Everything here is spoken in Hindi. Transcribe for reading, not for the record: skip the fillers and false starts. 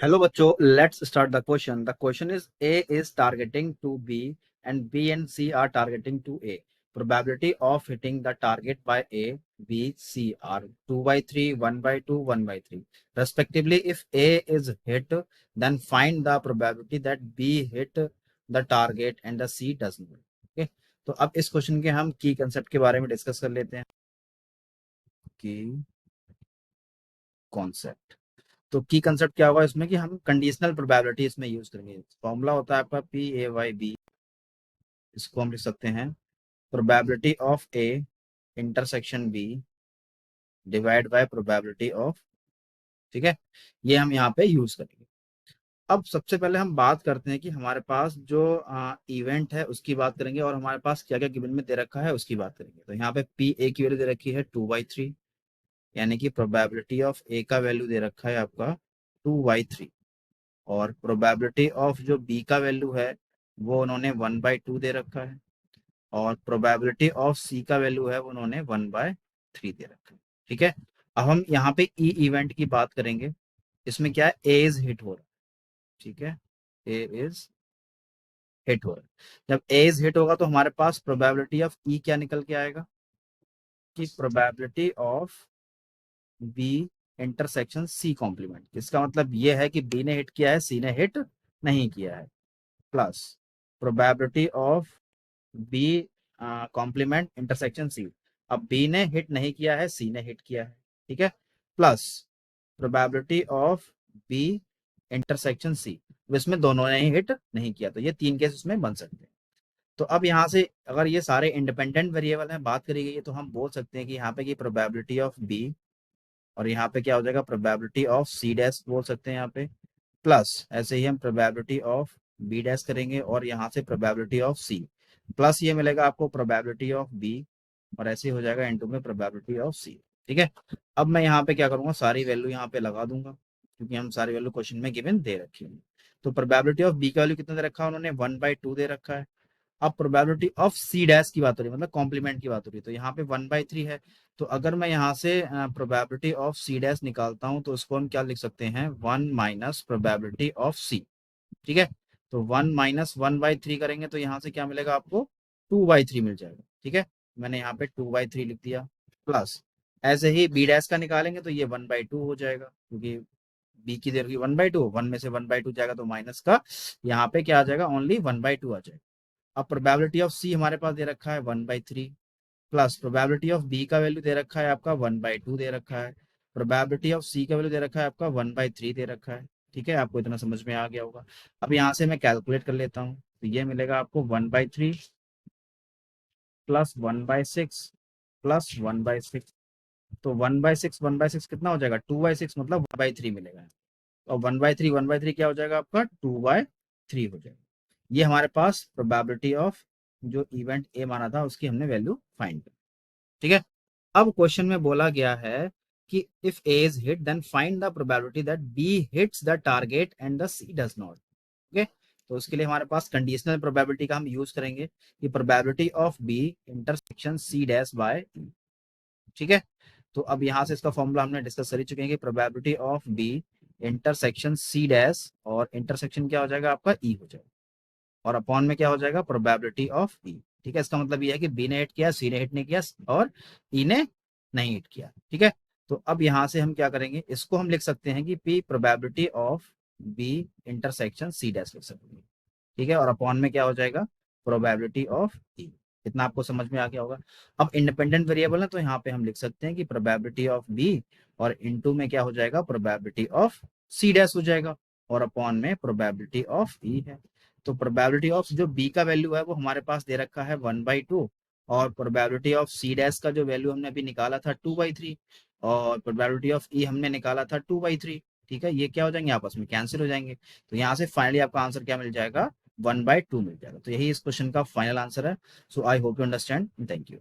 Hello बच्चों, let's start the question. The question is A is targeting to B and B and C are targeting to A. Probability of hitting the target by A, B, C are 2 by 3, 1 by 2, 1 by 3 respectively. If A is hit, then find the probability that B hit the target and the C does not. Okay, तो अब इस क्वेश्चन के हम की कंसेप्ट के बारे में डिस्कस कर लेते हैं. की कॉन्सेप्ट. तो की कंसेप्ट क्या होगा इसमें कि हम कंडीशनल प्रोबेबिलिटी इसमें यूज करेंगे. फॉर्मूला होता है आपका पी ए वाई बी. इसको हम लिख सकते हैं probability of A intersection B divide by probability of. ठीक है, ये हम यहाँ पे यूज करेंगे. अब सबसे पहले हम बात करते हैं कि हमारे पास जो इवेंट है उसकी बात करेंगे और हमारे पास क्या क्या गिवन में दे रखा है उसकी बात करेंगे. तो यहाँ पे पी ए की वैल्यू दे रखी है 2/3, यानी कि प्रोबेबिलिटी ऑफ ए का वैल्यू दे रखा है आपका 2/3. और प्रोबेबिलिटी ऑफ जो बी का वैल्यू है वो उन्होंने 1/2 दे रखा है. और प्रोबेबिलिटी ऑफ सी का वैल्यू है वो उन्होंने 1/3 दे रखा है. ठीक है, अब हम यहाँ पे ई इवेंट की बात करेंगे. इसमें क्या है, ए इज हिट हो रहा है. ठीक है, ए इज हिट हो रहा है. जब ए इज हिट होगा तो हमारे पास प्रोबेबिलिटी ऑफ ई क्या निकल के आएगा कि probability of B intersection C complement. इसका मतलब ये है कि बी ने हिट किया है, सी ने हिट नहीं किया है, plus probability of B complement intersection C. अब बी ने हिट नहीं किया है, सी ने हिट किया है. ठीक है, plus probability of B intersection C. इसमें दोनों ने ही हिट नहीं किया, तो ये तीन केस इसमें बन सकते हैं. तो अब यहाँ से अगर ये सारे इंडिपेंडेंट वेरिएबल हैं बात करी गई है तो हम बोल सकते हैं कि यहाँ पे की प्रोबेबिलिटी ऑफ बी और यहाँ पे क्या हो जाएगा प्रोबेबिलिटी ऑफ सी डैश बोल सकते हैं यहाँ पे. प्लस ऐसे ही हम प्रोबेबिलिटी ऑफ बी डैश करेंगे और यहाँ से प्रोबेबिलिटी ऑफ सी. प्लस ये मिलेगा आपको प्रोबेबिलिटी ऑफ बी और ऐसे ही हो जाएगा इनटू में प्रोबेबिलिटी ऑफ सी. ठीक है, अब मैं यहाँ पे क्या करूंगा, सारी वैल्यू यहाँ पे लगा दूंगा क्योंकि हम सारी वैल्यू क्वेश्चन में गिवन दे रखी है. तो प्रोबेबिलिटी ऑफ बी का वैल्यू कितना दे रखा है उन्होंने, 1/2 दे रखा है. अब प्रोबेबिलिटी ऑफ सी डैश की बात हो रही है, मतलब कॉम्प्लीमेंट की बात हो रही है, तो यहाँ पे 1/3 है. तो अगर मैं यहाँ से प्रोबेबिलिटी ऑफ सी डैश निकालता हूँ तो उसको हम क्या लिख सकते हैं, 1 माइनस प्रोबेबिलिटी ऑफ सी. ठीक है, तो 1 माइनस 1/3 करेंगे तो यहाँ से क्या मिलेगा आपको, 2/3 मिल जाएगा. ठीक है, मैंने यहाँ पे 2/3 लिख दिया. प्लस ऐसे ही बी डैश का निकालेंगे तो ये 1/2 हो जाएगा क्योंकि बी की देर की 1/2, 1 में से 1/2 जाएगा तो माइनस का यहाँ पे क्या आ जाएगा, ओनली 1/2 आ जाएगा. अब प्रोबेबिलिटी ऑफ सी हमारे पास दे रखा है 1/3, प्लस प्रोबेबिलिटी ऑफ बी का वैल्यू दे रखा है आपका 1/2 दे रखा है. प्रोबेबिलिटी ऑफ सी का वैल्यू दे रखा है आपका 1/3 दे रखा है. ठीक है, आपको इतना समझ में आ गया होगा. अब यहाँ से मैं कैलकुलेट कर लेता हूँ तो ये मिलेगा आपको 1/3 प्लस 1/6 प्लस 1/6. तो 1/6 1/6 कितना हो जाएगा, 2/6 मतलब 1/3 मिलेगा. और 1/3 क्या हो जाएगा आपका, 2/3 हो जाएगा. ये हमारे पास प्रोबेबिलिटी ऑफ जो इवेंट ए माना था उसकी हमने वैल्यू फाइंड कर. ठीक है, अब क्वेश्चन में बोला गया है कि if A is hit then find the probability that B hits the target and the C does not. Okay, तो उसके लिए हमारे पास कंडीशनल प्रोबेबिलिटी का हम यूज करेंगे कि probability of B intersection C dash by E. ठीक है, तो अब यहाँ से इसका फॉर्मूला हमने डिस्कस कर ही चुके हैं कि probability of B intersection C dash और इंटरसेक्शन क्या हो जाएगा आपका ई हो जाएगा और अपॉन में क्या हो जाएगा प्रोबेबिलिटी ऑफ ई. ठीक है, इसका मतलब ये है कि बी ने हिट किया, सी ने हिट नहीं किया और ई ने नहीं हिट किया. ठीक है, तो अब यहां से हम क्या करेंगे, इसको हम लिख सकते हैं कि P probability of B intersection C dash लिख सकते हैं. ठीक है, और अपॉन में क्या हो जाएगा प्रोबेबिलिटी ऑफ ई. इतना आपको समझ में आ गया होगा. अब इंडिपेंडेंट वेरिएबल है तो यहाँ पे हम लिख सकते हैं कि प्रोबेबिलिटी ऑफ बी और इनटू में क्या हो जाएगा प्रोबेबिलिटी ऑफ सी डैश हो जाएगा और अपॉन में प्रोबेबिलिटी ऑफ ई है. तो प्रोबेबिलिटी ऑफ जो बी का वैल्यू है वो हमारे पास दे रखा है 1/2 और प्रोबेबिलिटी ऑफ सी डैश का जो वैल्यू हमने अभी निकाला था 2/3 और प्रोबेबिलिटी ऑफ ई हमने निकाला था 2/3. ठीक है, ये क्या हो जाएंगे, आपस में कैंसिल हो जाएंगे. तो यहाँ से फाइनली आपका आंसर क्या मिल जाएगा, 1/2 मिल जाएगा. तो यही इस क्वेश्चन का फाइनल आंसर है. So I hope you understand. Thank you.